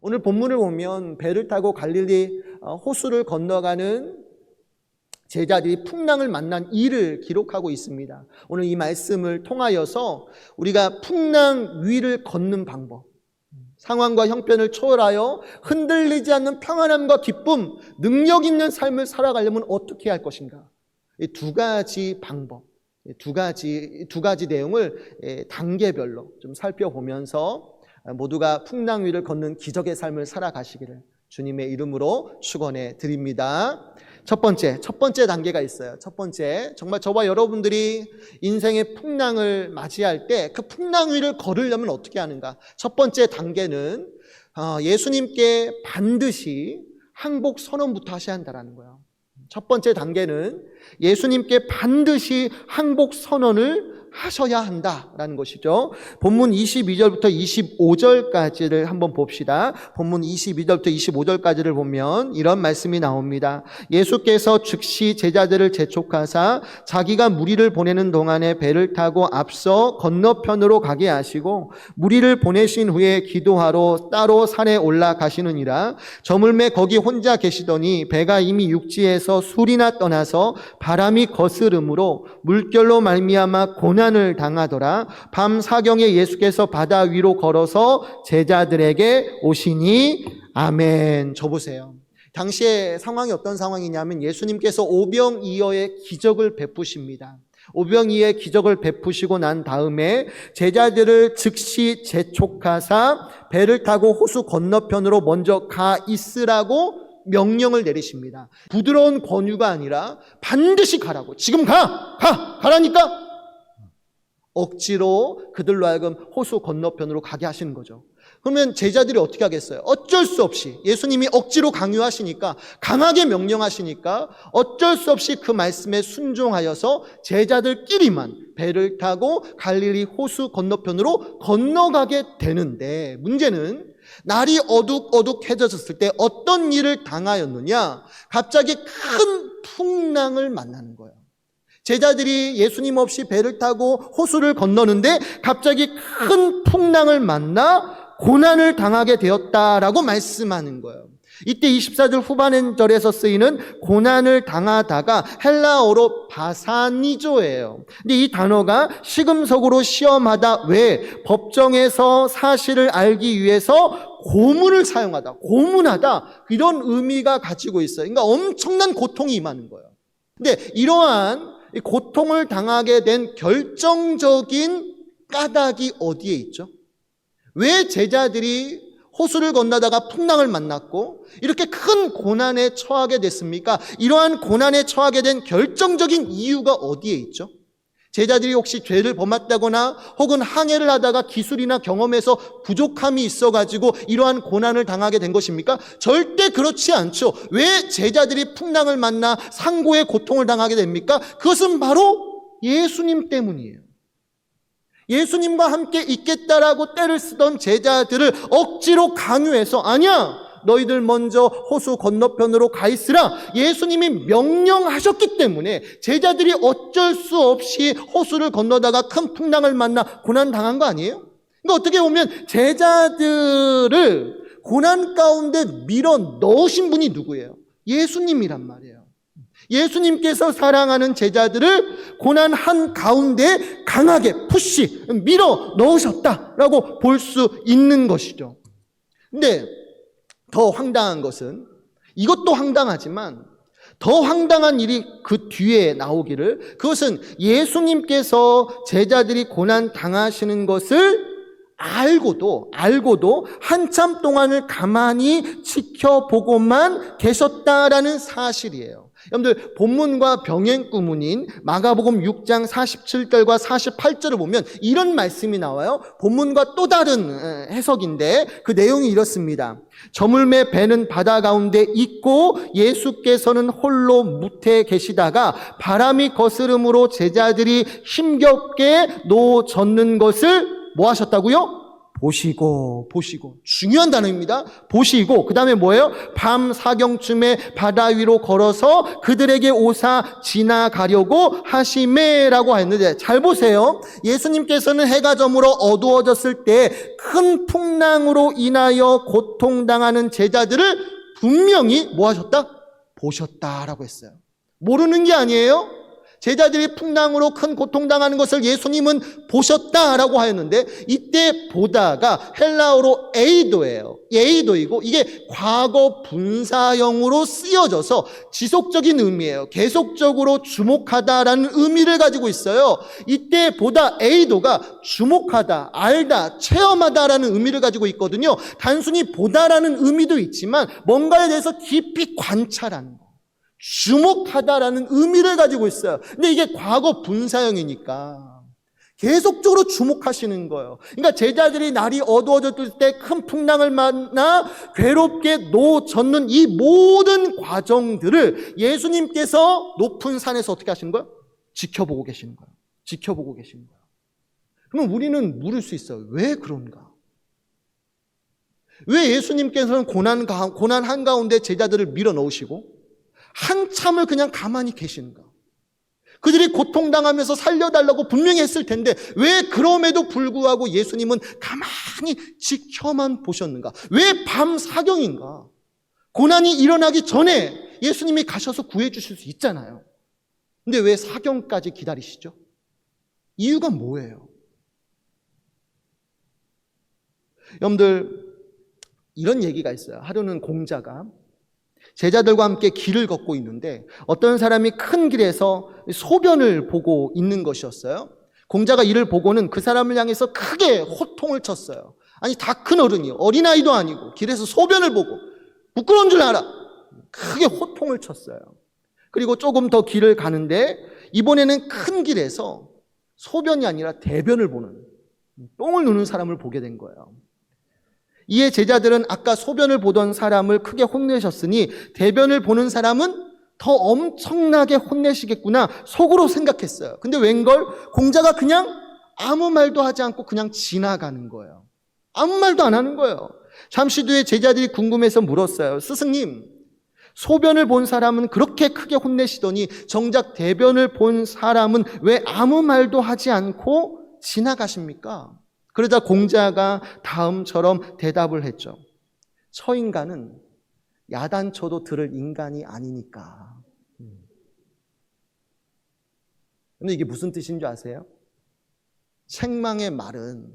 오늘 본문을 보면 배를 타고 갈릴리 호수를 건너가는 제자들이 풍랑을 만난 일을 기록하고 있습니다. 오늘 이 말씀을 통하여서 우리가 풍랑 위를 걷는 방법, 상황과 형편을 초월하여 흔들리지 않는 평안함과 기쁨, 능력 있는 삶을 살아가려면 어떻게 할 것인가? 이 두 가지 방법, 두 가지 내용을 단계별로 좀 살펴보면서 모두가 풍랑 위를 걷는 기적의 삶을 살아가시기를 주님의 이름으로 축원해 드립니다. 첫 번째 단계가 있어요. 첫 번째, 정말 저와 여러분들이 인생의 풍랑을 맞이할 때 그 풍랑 위를 걸으려면 어떻게 하는가? 첫 번째 단계는 예수님께 반드시 항복 선언부터 하셔야 한다는 거예요. 첫 번째 단계는 예수님께 반드시 항복 선언을 하셔야 한다라는 것이죠. 본문 22절부터 25절까지를 한번 봅시다. 본문 22절부터 25절까지를 보면 이런 말씀이 나옵니다. 예수께서 즉시 제자들을 재촉하사 자기가 무리를 보내는 동안에 배를 타고 앞서 건너편으로 가게 하시고 무리를 보내신 후에 기도하러 따로 산에 올라가시느니라. 저물매 거기 혼자 계시더니 배가 이미 육지에서 술이나 떠나서 바람이 거스름으로 물결로 말미암아 고난을 당하더라. 밤 사경에 예수께서 바다 위로 걸어서 제자들에게 오시니 아멘. 저 보세요. 당시의 상황이 어떤 상황이냐면 예수님께서 오병이어의 기적을 베푸십니다. 오병이어의 기적을 베푸시고 난 다음에 제자들을 즉시 재촉하사 배를 타고 호수 건너편으로 먼저 가 있으라고 명령을 내리십니다. 부드러운 권유가 아니라 반드시 가라고. 지금 가라니까. 억지로 그들로 하여금 호수 건너편으로 가게 하시는 거죠. 그러면 제자들이 어떻게 하겠어요? 어쩔 수 없이 예수님이 억지로 강요하시니까, 강하게 명령하시니까 어쩔 수 없이 그 말씀에 순종하여서 제자들끼리만 배를 타고 갈릴리 호수 건너편으로 건너가게 되는데, 문제는 날이 어둑어둑해졌을 때 어떤 일을 당하였느냐? 갑자기 큰 풍랑을 만나는 거예요. 제자들이 예수님 없이 배를 타고 호수를 건너는데 갑자기 큰 풍랑을 만나 고난을 당하게 되었다라고 말씀하는 거예요. 이때 24절 후반절에서 쓰이는 고난을 당하다가 헬라어로 바사니조예요. 근데 이 단어가 시금석으로 시험하다 외 법정에서 사실을 알기 위해서 고문을 사용하다, 고문하다, 이런 의미가 가지고 있어요. 그러니까 엄청난 고통이 임하는 거예요. 근데 이러한 고통을 당하게 된 결정적인 까닭이 어디에 있죠? 왜 제자들이 호수를 건너다가 풍랑을 만났고 이렇게 큰 고난에 처하게 됐습니까? 이러한 고난에 처하게 된 결정적인 이유가 어디에 있죠? 제자들이 혹시 죄를 범했다거나 혹은 항해를 하다가 기술이나 경험에서 부족함이 있어가지고 이러한 고난을 당하게 된 것입니까? 절대 그렇지 않죠. 왜 제자들이 풍랑을 만나 상고의 고통을 당하게 됩니까? 그것은 바로 예수님 때문이에요. 예수님과 함께 있겠다라고 떼를 쓰던 제자들을 억지로 강요해서 아니야, 너희들 먼저 호수 건너편으로 가 있으라 예수님이 명령하셨기 때문에 제자들이 어쩔 수 없이 호수를 건너다가 큰 풍랑을 만나 고난 당한 거 아니에요? 그러니까 어떻게 보면 제자들을 고난 가운데 밀어 넣으신 분이 누구예요? 예수님이란 말이에요. 예수님께서 사랑하는 제자들을 고난 한가운데 강하게 푸시 밀어 넣으셨다라고 볼 수 있는 것이죠. 근데 더 황당한 것은, 이것도 황당하지만 더 황당한 일이 그 뒤에 나오기를, 그것은 예수님께서 제자들이 고난 당하시는 것을 알고도 한참 동안을 가만히 지켜보고만 계셨다라는 사실이에요. 여러분들, 본문과 병행구문인 마가복음 6장 47절과 48절을 보면 이런 말씀이 나와요. 본문과 또 다른 해석인데 그 내용이 이렇습니다. 저물매 배는 바다 가운데 있고 예수께서는 홀로 무태에 계시다가 바람이 거스름으로 제자들이 힘겹게 놓아졌는 것을 뭐 하셨다고요? 보시고 중요한 단어입니다. 보시고 그 다음에 뭐예요? 밤 사경쯤에 바다 위로 걸어서 그들에게 오사 지나가려고 하시매라고 했는데, 잘 보세요. 예수님께서는 해가 저물어 어두워졌을 때 큰 풍랑으로 인하여 고통당하는 제자들을 분명히 뭐 하셨다? 보셨다라고 했어요. 모르는 게 아니에요. 제자들이 풍랑으로 큰 고통당하는 것을 예수님은 보셨다라고 하였는데, 이때 보다가 헬라어로 에이도예요. 에이도이고 이게 과거 분사형으로 쓰여져서 지속적인 의미예요. 계속적으로 주목하다라는 의미를 가지고 있어요. 이때 보다 에이도가 주목하다, 알다, 체험하다라는 의미를 가지고 있거든요. 단순히 보다라는 의미도 있지만 뭔가에 대해서 깊이 관찰하는 거, 주목하다라는 의미를 가지고 있어요. 근데 이게 과거 분사형이니까 계속적으로 주목하시는 거예요. 그러니까 제자들이 날이 어두워졌을 때 큰 풍랑을 만나 괴롭게 놓젓는 이 모든 과정들을 예수님께서 높은 산에서 어떻게 하시는 거예요? 지켜보고 계시는 거예요. 지켜보고 계시는 거예요. 그러면 우리는 물을 수 있어요. 왜 그런가? 왜 예수님께서는 고난 한가운데 제자들을 밀어넣으시고 한참을 그냥 가만히 계시는가? 그들이 고통당하면서 살려달라고 분명히 했을 텐데 왜 그럼에도 불구하고 예수님은 가만히 지켜만 보셨는가? 왜 밤 사경인가? 고난이 일어나기 전에 예수님이 가셔서 구해 주실 수 있잖아요. 근데 왜 사경까지 기다리시죠? 이유가 뭐예요? 여러분들, 이런 얘기가 있어요. 하루는 공자가 제자들과 함께 길을 걷고 있는데 어떤 사람이 큰 길에서 소변을 보고 있는 것이었어요. 공자가 이를 보고는 그 사람을 향해서 크게 호통을 쳤어요. 아니, 다 큰 어른이요, 어린아이도 아니고 길에서 소변을 보고 부끄러운 줄 알아, 크게 호통을 쳤어요. 그리고 조금 더 길을 가는데 이번에는 큰 길에서 소변이 아니라 대변을 보는, 똥을 누는 사람을 보게 된 거예요. 이에 제자들은 아까 소변을 보던 사람을 크게 혼내셨으니 대변을 보는 사람은 더 엄청나게 혼내시겠구나 속으로 생각했어요. 근데 웬걸 공자가 그냥 아무 말도 하지 않고 그냥 지나가는 거예요. 아무 말도 안 하는 거예요. 잠시 뒤에 제자들이 궁금해서 물었어요. 스승님, 소변을 본 사람은 그렇게 크게 혼내시더니 정작 대변을 본 사람은 왜 아무 말도 하지 않고 지나가십니까? 그러자 공자가 다음처럼 대답을 했죠. 저 인간은 야단쳐도 들을 인간이 아니니까. 근데 이게 무슨 뜻인 줄 아세요? 책망의 말은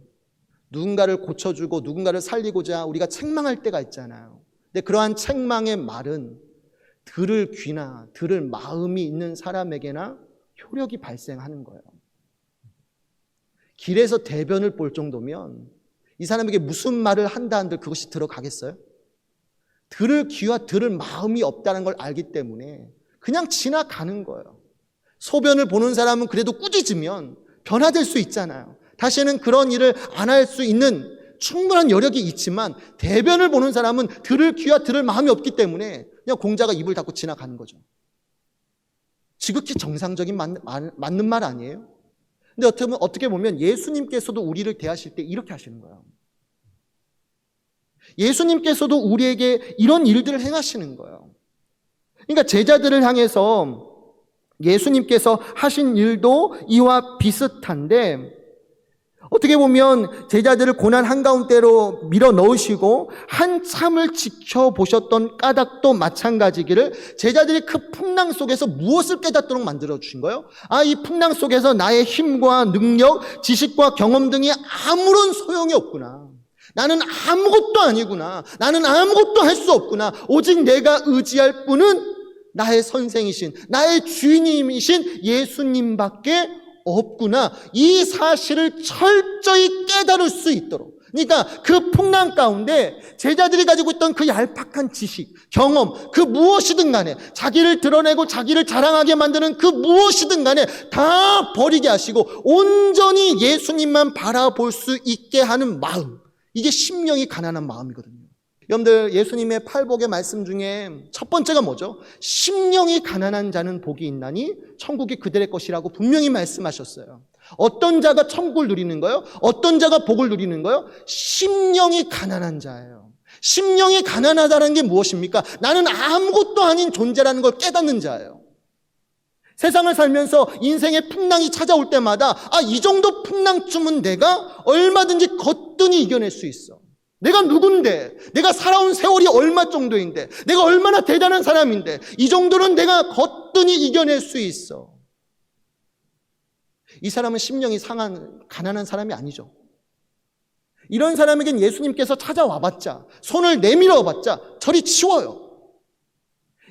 누군가를 고쳐주고 누군가를 살리고자 우리가 책망할 때가 있잖아요. 근데 그러한 책망의 말은 들을 귀나 들을 마음이 있는 사람에게나 효력이 발생하는 거예요. 길에서 대변을 볼 정도면 이 사람에게 무슨 말을 한다 한들 그것이 들어가겠어요? 들을 귀와 들을 마음이 없다는 걸 알기 때문에 그냥 지나가는 거예요. 소변을 보는 사람은 그래도 꾸짖으면 변화될 수 있잖아요. 다시는 그런 일을 안 할 수 있는 충분한 여력이 있지만 대변을 보는 사람은 들을 귀와 들을 마음이 없기 때문에 그냥 공자가 입을 닫고 지나가는 거죠. 지극히 정상적인 맞는 말 아니에요? 근데 어떻게 보면 예수님께서도 우리를 대하실 때 이렇게 하시는 거예요. 예수님께서도 우리에게 이런 일들을 행하시는 거예요. 그러니까 제자들을 향해서 예수님께서 하신 일도 이와 비슷한데 어떻게 보면 제자들을 고난 한가운데로 밀어넣으시고 한참을 지켜보셨던 까닭도 마찬가지기를 제자들이 그 풍랑 속에서 무엇을 깨닫도록 만들어주신 거예요? 이 풍랑 속에서 나의 힘과 능력, 지식과 경험 등이 아무런 소용이 없구나. 나는 아무것도 아니구나. 나는 아무것도 할 수 없구나. 오직 내가 의지할 분은 나의 선생이신, 나의 주인이신 예수님밖에 없구나. 이 사실을 철저히 깨달을 수 있도록. 그러니까 그 풍랑 가운데 제자들이 가지고 있던 그 얄팍한 지식, 경험, 그 무엇이든 간에 자기를 드러내고 자기를 자랑하게 만드는 그 무엇이든 간에 다 버리게 하시고 온전히 예수님만 바라볼 수 있게 하는 마음. 이게 심령이 가난한 마음이거든요. 여러분들, 예수님의 팔복의 말씀 중에 첫 번째가 뭐죠? 심령이 가난한 자는 복이 있나니 천국이 그들의 것이라고 분명히 말씀하셨어요. 어떤 자가 천국을 누리는 거예요? 어떤 자가 복을 누리는 거예요? 심령이 가난한 자예요. 심령이 가난하다는 게 무엇입니까? 나는 아무것도 아닌 존재라는 걸 깨닫는 자예요. 세상을 살면서 인생의 풍랑이 찾아올 때마다 이 정도 풍랑쯤은 내가 얼마든지 거뜬히 이겨낼 수 있어. 내가 누군데, 내가 살아온 세월이 얼마 정도인데, 내가 얼마나 대단한 사람인데, 이 정도는 내가 거뜬히 이겨낼 수 있어. 이 사람은 심령이 상한 가난한 사람이 아니죠. 이런 사람에겐 예수님께서 찾아와봤자, 손을 내밀어봤자 저리 치워요.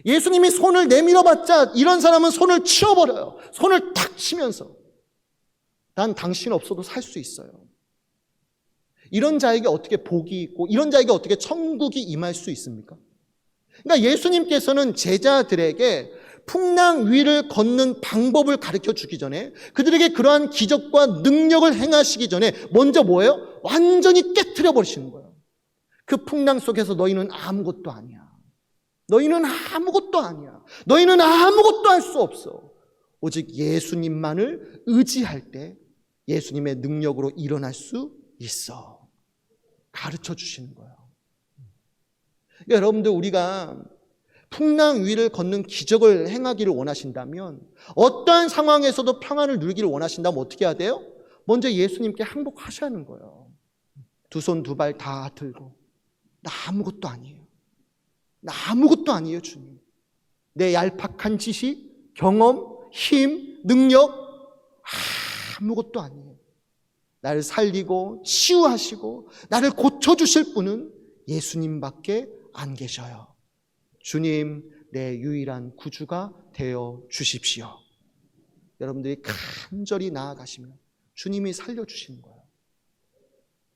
예수님이 손을 내밀어봤자 이런 사람은 손을 치워버려요. 손을 탁 치면서 난 당신 없어도 살 수 있어요. 이런 자에게 어떻게 복이 있고 이런 자에게 어떻게 천국이 임할 수 있습니까? 그러니까 예수님께서는 제자들에게 풍랑 위를 걷는 방법을 가르쳐 주기 전에, 그들에게 그러한 기적과 능력을 행하시기 전에 먼저 뭐예요? 완전히 깨트려 버리시는 거예요. 그 풍랑 속에서 너희는 아무것도 아니야. 너희는 아무것도 아니야. 너희는 아무것도 할 수 없어. 오직 예수님만을 의지할 때 예수님의 능력으로 일어날 수 있어. 가르쳐 주시는 거예요. 그러니까 여러분들, 우리가 풍랑 위를 걷는 기적을 행하기를 원하신다면, 어떠한 상황에서도 평안을 누리기를 원하신다면 어떻게 해야 돼요? 먼저 예수님께 항복하셔야 하는 거예요. 두 손 두 발 다 들고, 나 아무것도 아니에요. 나 아무것도 아니에요, 주님. 내 얄팍한 지식, 경험, 힘, 능력 아무것도 아니에요. 나를 살리고 치유하시고 나를 고쳐주실 분은 예수님밖에 안 계셔요. 주님, 내 유일한 구주가 되어 주십시오. 여러분들이 간절히 나아가시면 주님이 살려주시는 거예요.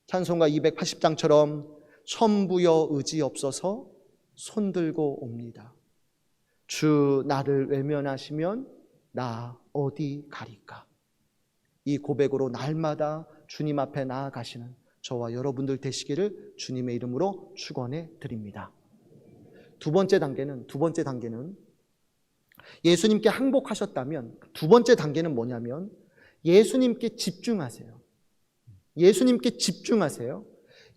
찬송가 280장처럼 천부여 의지 없어서 손들고 옵니다. 주 나를 외면하시면 나 어디 가리까. 이 고백으로 날마다 주님 앞에 나아가시는 저와 여러분들 되시기를 주님의 이름으로 축원해 드립니다. 두 번째 단계는 예수님께 항복하셨다면, 두 번째 단계는 뭐냐면 예수님께 집중하세요. 예수님께 집중하세요.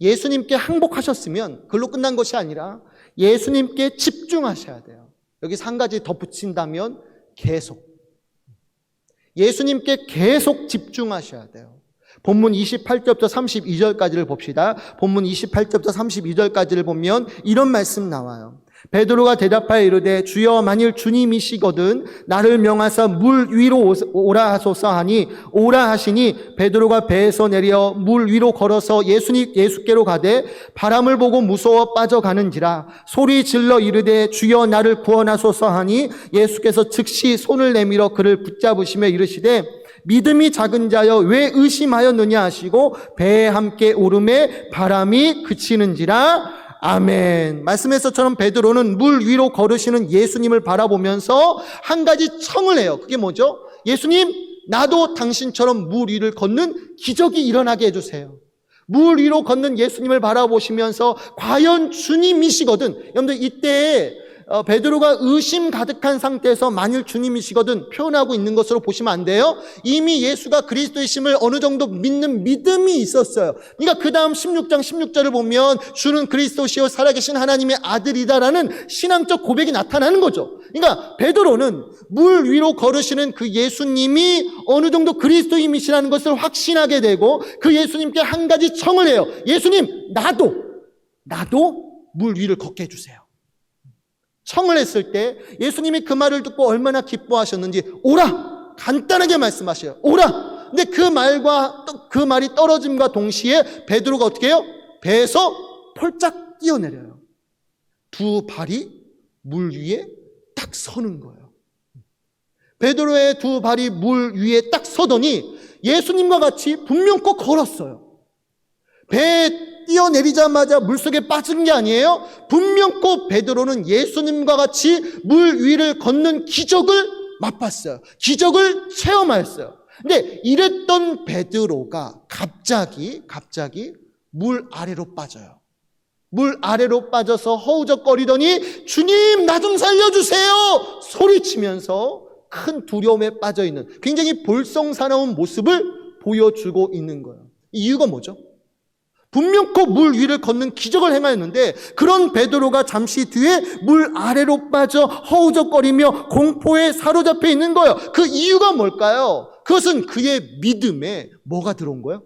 예수님께 항복하셨으면 그걸로 끝난 것이 아니라 예수님께 집중하셔야 돼요. 여기서 한 가지 덧붙인다면 계속. 예수님께 계속 집중하셔야 돼요. 본문 28절부터 32절까지를 봅시다. 본문 28절부터 32절까지를 보면 이런 말씀 나와요. 베드로가 대답하여 이르되 주여, 만일 주님이시거든 나를 명하사 물 위로 오라 하소서 하니 오라 하시니 베드로가 배에서 내려 물 위로 걸어서 예수께로 가되 바람을 보고 무서워 빠져가는지라. 소리 질러 이르되 주여 나를 구원하소서 하니 예수께서 즉시 손을 내밀어 그를 붙잡으시며 이르시되 믿음이 작은 자여 왜 의심하였느냐 하시고 배에 함께 오름에 바람이 그치는지라. 아멘. 말씀에서처럼 베드로는 물 위로 걸으시는 예수님을 바라보면서 한 가지 청을 해요. 그게 뭐죠? 예수님, 나도 당신처럼 물 위를 걷는 기적이 일어나게 해주세요. 물 위로 걷는 예수님을 바라보시면서 과연 주님이시거든. 여러분들, 이때 베드로가 의심 가득한 상태에서 만일 주님이시거든 표현하고 있는 것으로 보시면 안 돼요. 이미 예수가 그리스도이심을 어느 정도 믿는 믿음이 있었어요. 그러니까 그 다음 16장 16절을 보면 주는 그리스도시요 살아계신 하나님의 아들이다라는 신앙적 고백이 나타나는 거죠. 그러니까 베드로는 물 위로 걸으시는 그 예수님이 어느 정도 그리스도임이시라는 것을 확신하게 되고 그 예수님께 한 가지 청을 해요. 예수님, 나도 물 위를 걷게 해주세요. 청을 했을 때 예수님이 그 말을 듣고 얼마나 기뻐하셨는지 오라! 간단하게 말씀하셔요. 오라! 근데 그 말이 떨어짐과 동시에 베드로가 어떻게 해요? 배에서 폴짝 뛰어내려요. 두 발이 물 위에 딱 서는 거예요. 베드로의 두 발이 물 위에 딱 서더니 예수님과 같이 분명코 걸었어요. 배에 뛰어내리자마자 물속에 빠진 게 아니에요. 분명코 베드로는 예수님과 같이 물 위를 걷는 기적을 맛봤어요. 기적을 체험하였어요. 근데 이랬던 베드로가 갑자기 물 아래로 빠져요. 물 아래로 빠져서 허우적거리더니 주님, 나 좀 살려주세요 소리치면서 큰 두려움에 빠져있는 굉장히 볼썽사나운 모습을 보여주고 있는 거예요. 이유가 뭐죠? 분명코 물 위를 걷는 기적을 행하였는데 그런 베드로가 잠시 뒤에 물 아래로 빠져 허우적거리며 공포에 사로잡혀 있는 거예요. 그 이유가 뭘까요? 그것은 그의 믿음에 뭐가 들어온 거예요?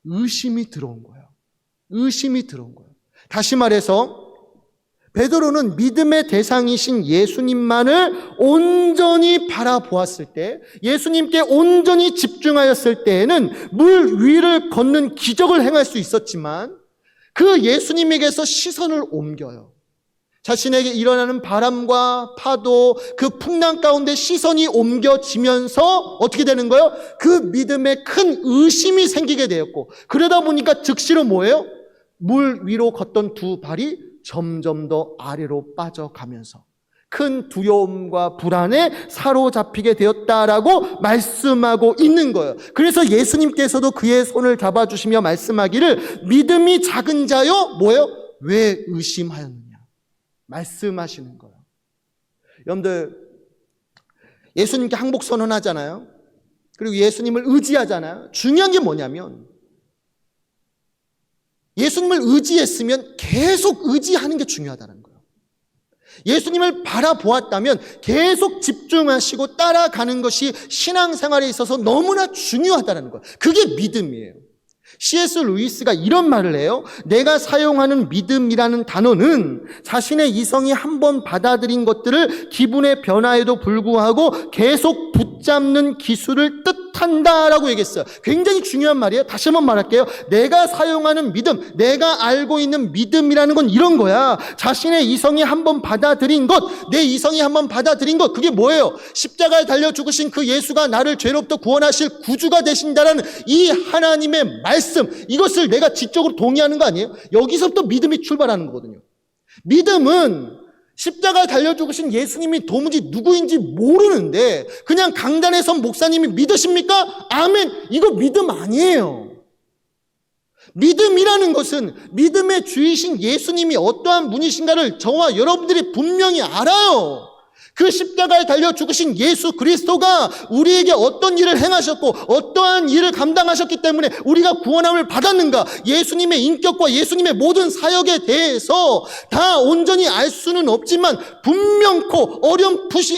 의심이 들어온 거예요. 의심이 들어온 거예요. 다시 말해서 베드로는 믿음의 대상이신 예수님만을 온전히 바라보았을 때, 예수님께 온전히 집중하였을 때에는 물 위를 걷는 기적을 행할 수 있었지만 그 예수님에게서 시선을 옮겨요. 자신에게 일어나는 바람과 파도, 그 풍랑 가운데 시선이 옮겨지면서 어떻게 되는 거예요? 그 믿음에 큰 의심이 생기게 되었고, 그러다 보니까 즉시로 뭐예요? 물 위로 걷던 두 발이 점점 더 아래로 빠져가면서 큰 두려움과 불안에 사로잡히게 되었다라고 말씀하고 있는 거예요. 그래서 예수님께서도 그의 손을 잡아주시며 말씀하기를 믿음이 작은 자여 뭐예요? 왜 의심하였느냐 말씀하시는 거예요. 여러분들 예수님께 항복 선언하잖아요. 그리고 예수님을 의지하잖아요. 중요한 게 뭐냐면 예수님을 의지했으면 계속 의지하는 게 중요하다는 거예요. 예수님을 바라보았다면 계속 집중하시고 따라가는 것이 신앙생활에 있어서 너무나 중요하다는 거예요. 그게 믿음이에요. C.S. 루이스가 이런 말을 해요. 내가 사용하는 믿음이라는 단어는 자신의 이성이 한번 받아들인 것들을 기분의 변화에도 불구하고 계속 붙잡는 기술을 뜻한다라고 얘기했어요. 굉장히 중요한 말이에요. 다시 한번 말할게요. 내가 사용하는 믿음, 내가 알고 있는 믿음이라는 건 이런 거야. 자신의 이성이 한번 받아들인 것, 내 이성이 한번 받아들인 것, 그게 뭐예요? 십자가에 달려 죽으신 그 예수가 나를 죄로부터 구원하실 구주가 되신다라는 이 하나님의 말씀, 이것을 내가 지적으로 동의하는 거 아니에요? 여기서부터 믿음이 출발하는 거거든요. 믿음은 십자가에 달려 죽으신 예수님이 도무지 누구인지 모르는데 그냥 강단에 선 목사님이 믿으십니까? 아멘. 이거 믿음 아니에요. 믿음이라는 것은 믿음의 주이신 예수님이 어떠한 분이신가를 저와 여러분들이 분명히 알아요. 그 십자가에 달려 죽으신 예수 그리스도가 우리에게 어떤 일을 행하셨고 어떠한 일을 감당하셨기 때문에 우리가 구원함을 받았는가, 예수님의 인격과 예수님의 모든 사역에 대해서 다 온전히 알 수는 없지만 분명코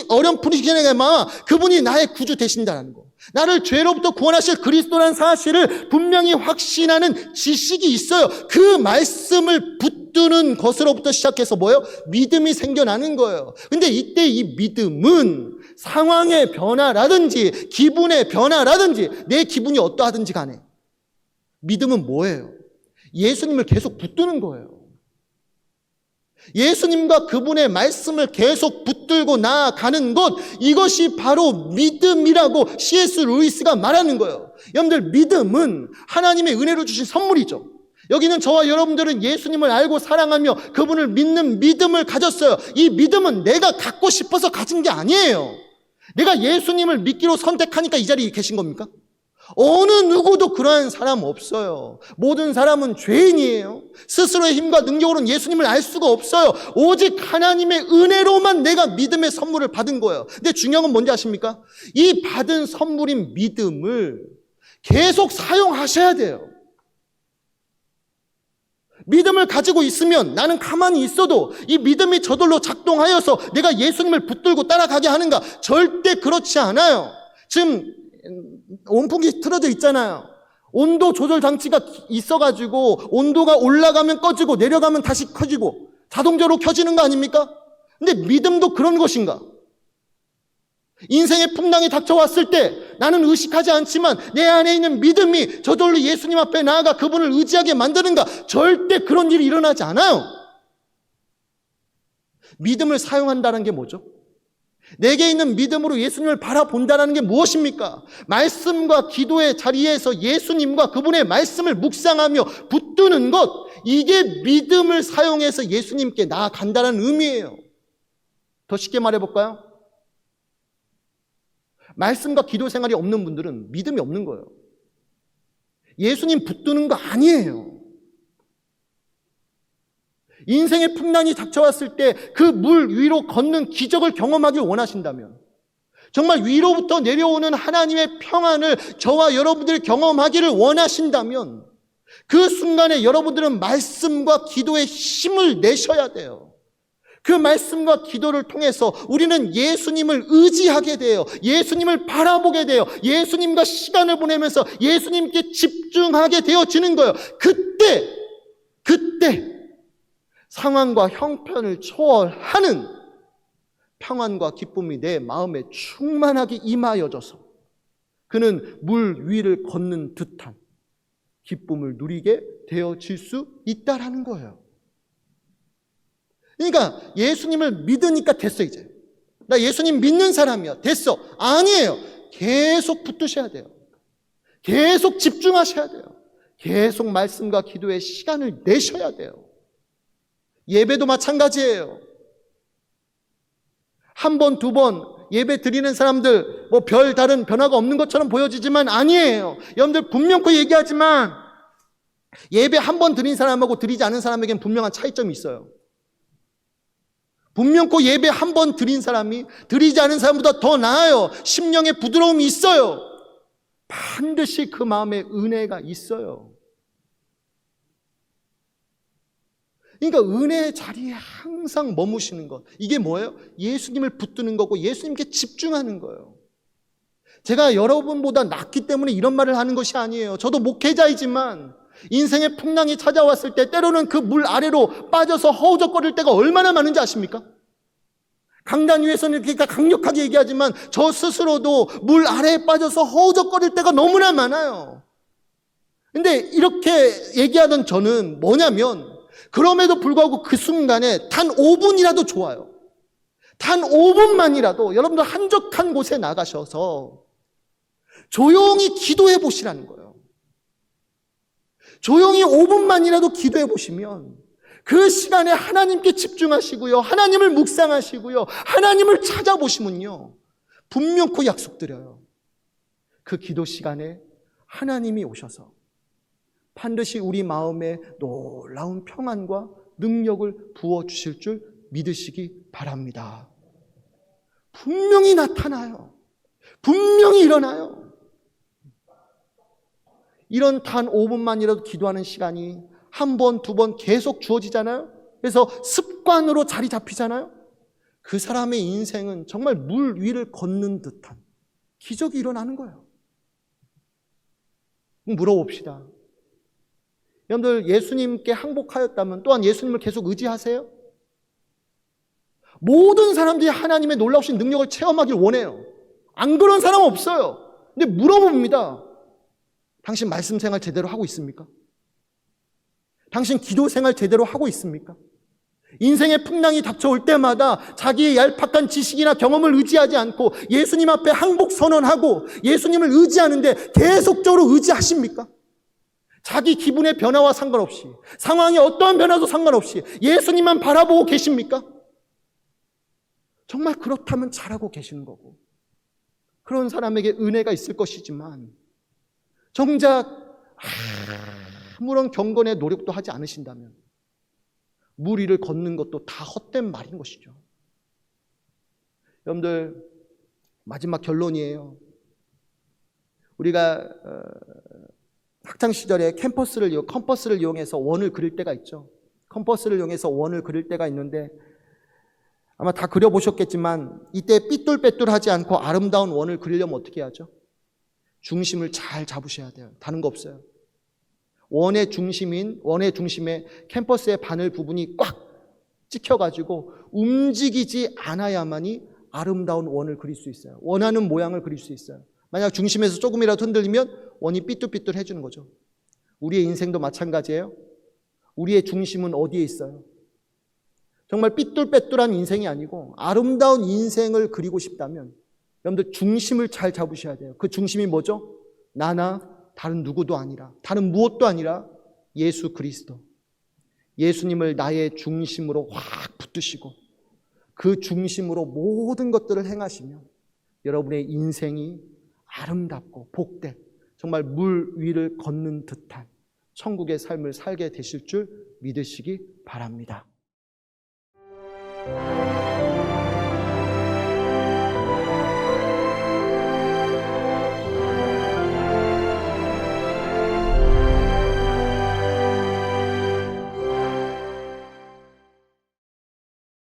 어렴풋이게나마 그분이 나의 구주 되신다는 거, 나를 죄로부터 구원하실 그리스도라는 사실을 분명히 확신하는 지식이 있어요. 그 말씀을 붙드는 것으로부터 시작해서 뭐예요? 믿음이 생겨나는 거예요. 근데 이때 이 믿음은 상황의 변화라든지 기분의 변화라든지 내 기분이 어떠하든지 간에 믿음은 뭐예요? 예수님을 계속 붙드는 거예요. 예수님과 그분의 말씀을 계속 붙들고 나아가는 것, 이것이 바로 믿음이라고 C.S. 루이스가 말하는 거예요. 여러분들, 믿음은 하나님의 은혜로 주신 선물이죠. 여기는 저와 여러분들은 예수님을 알고 사랑하며 그분을 믿는 믿음을 가졌어요. 이 믿음은 내가 갖고 싶어서 가진 게 아니에요. 내가 예수님을 믿기로 선택하니까 이 자리에 계신 겁니까? 어느 누구도 그러한 사람 없어요. 모든 사람은 죄인이에요. 스스로의 힘과 능력으로는 예수님을 알 수가 없어요. 오직 하나님의 은혜로만 내가 믿음의 선물을 받은 거예요. 근데 중요한 건 뭔지 아십니까? 이 받은 선물인 믿음을 계속 사용하셔야 돼요. 믿음을 가지고 있으면 나는 가만히 있어도 이 믿음이 저절로 작동하여서 내가 예수님을 붙들고 따라가게 하는가? 절대 그렇지 않아요. 지금 온풍기 틀어져 있잖아요. 온도 조절 장치가 있어가지고 온도가 올라가면 꺼지고 내려가면 다시 켜지고 자동적으로 켜지는 거 아닙니까? 근데 믿음도 그런 것인가? 인생의 풍랑이 닥쳐왔을 때 나는 의식하지 않지만 내 안에 있는 믿음이 저절로 예수님 앞에 나아가 그분을 의지하게 만드는가? 절대 그런 일이 일어나지 않아요. 믿음을 사용한다는 게 뭐죠? 내게 있는 믿음으로 예수님을 바라본다는 게 무엇입니까? 말씀과 기도의 자리에서 예수님과 그분의 말씀을 묵상하며 붙드는 것, 이게 믿음을 사용해서 예수님께 나아간다는 의미예요. 더 쉽게 말해볼까요? 말씀과 기도 생활이 없는 분들은 믿음이 없는 거예요. 예수님 붙드는 거 아니에요. 인생의 풍랑이 닥쳐왔을 때 그 물 위로 걷는 기적을 경험하길 원하신다면, 정말 위로부터 내려오는 하나님의 평안을 저와 여러분들이 경험하기를 원하신다면 그 순간에 여러분들은 말씀과 기도에 힘을 내셔야 돼요. 그 말씀과 기도를 통해서 우리는 예수님을 의지하게 돼요. 예수님을 바라보게 돼요. 예수님과 시간을 보내면서 예수님께 집중하게 되어지는 거예요. 그때 상황과 형편을 초월하는 평안과 기쁨이 내 마음에 충만하게 임하여져서 그는 물 위를 걷는 듯한 기쁨을 누리게 되어질 수 있다라는 거예요. 그러니까 예수님을 믿으니까 됐어 이제. 나 예수님 믿는 사람이야. 됐어. 아니에요. 계속 붙드셔야 돼요. 계속 집중하셔야 돼요. 계속 말씀과 기도에 시간을 내셔야 돼요. 예배도 마찬가지예요. 한 번, 두 번 예배 드리는 사람들 뭐 별 다른 변화가 없는 것처럼 보여지지만 아니에요. 여러분들 분명히 얘기하지만 예배 한 번 드린 사람하고 드리지 않은 사람에게는 분명한 차이점이 있어요. 분명히 예배 한 번 드린 사람이 드리지 않은 사람보다 더 나아요. 심령의 부드러움이 있어요. 반드시 그 마음에 은혜가 있어요. 그러니까 은혜의 자리에 항상 머무시는 것. 이게 뭐예요? 예수님을 붙드는 거고 예수님께 집중하는 거예요. 제가 여러분보다 낫기 때문에 이런 말을 하는 것이 아니에요. 저도 목회자이지만 인생의 풍랑이 찾아왔을 때 때로는 그 물 아래로 빠져서 허우적거릴 때가 얼마나 많은지 아십니까? 강단 위에서는 그러니까 강력하게 얘기하지만 저 스스로도 물 아래에 빠져서 허우적거릴 때가 너무나 많아요. 근데 이렇게 얘기하던 저는 뭐냐면 그럼에도 불구하고 그 순간에 단 5분이라도 좋아요. 단 5분만이라도 여러분들 한적한 곳에 나가셔서 조용히 기도해 보시라는 거예요. 조용히 5분만이라도 기도해 보시면 그 시간에 하나님께 집중하시고요. 하나님을 묵상하시고요. 하나님을 찾아보시면요. 분명히 약속드려요. 그 기도 시간에 하나님이 오셔서 반드시 우리 마음에 놀라운 평안과 능력을 부어주실 줄 믿으시기 바랍니다. 분명히 나타나요. 분명히 일어나요. 이런 단 5분만이라도 기도하는 시간이 한 번, 두 번 계속 주어지잖아요. 그래서 습관으로 자리 잡히잖아요. 그 사람의 인생은 정말 물 위를 걷는 듯한 기적이 일어나는 거예요. 물어봅시다. 여러분들 예수님께 항복하였다면 또한 예수님을 계속 의지하세요? 모든 사람들이 하나님의 놀라우신 능력을 체험하길 원해요. 안 그런 사람 없어요. 근데 물어봅니다. 당신 말씀 생활 제대로 하고 있습니까? 당신 기도 생활 제대로 하고 있습니까? 인생의 풍랑이 닥쳐올 때마다 자기의 얄팍한 지식이나 경험을 의지하지 않고 예수님 앞에 항복 선언하고 예수님을 의지하는데 계속적으로 의지하십니까? 자기 기분의 변화와 상관없이 상황이 어떠한 변화도 상관없이 예수님만 바라보고 계십니까? 정말 그렇다면 잘하고 계시는 거고 그런 사람에게 은혜가 있을 것이지만 정작 아무런 경건의 노력도 하지 않으신다면 물 위를 걷는 것도 다 헛된 말인 것이죠. 여러분들 마지막 결론이에요. 우리가 학창시절에 컴퍼스를 이용해서 원을 그릴 때가 있죠. 컴퍼스를 이용해서 원을 그릴 때가 있는데 아마 다 그려보셨겠지만 이때 삐뚤빼뚤하지 않고 아름다운 원을 그리려면 어떻게 하죠? 중심을 잘 잡으셔야 돼요. 다른 거 없어요. 원의 중심에 캠퍼스의 바늘 부분이 꽉 찍혀가지고 움직이지 않아야만이 아름다운 원을 그릴 수 있어요. 원하는 모양을 그릴 수 있어요. 만약 중심에서 조금이라도 흔들리면 원이 삐뚤삐뚤해지는 거죠. 우리의 인생도 마찬가지예요. 우리의 중심은 어디에 있어요? 정말 삐뚤빼뚤한 인생이 아니고 아름다운 인생을 그리고 싶다면 여러분들 중심을 잘 잡으셔야 돼요. 그 중심이 뭐죠? 나나 다른 누구도 아니라 다른 무엇도 아니라 예수 그리스도. 예수님을 나의 중심으로 확 붙드시고 그 중심으로 모든 것들을 행하시면 여러분의 인생이 아름답고 복된 정말 물 위를 걷는 듯한 천국의 삶을 살게 되실 줄 믿으시기 바랍니다.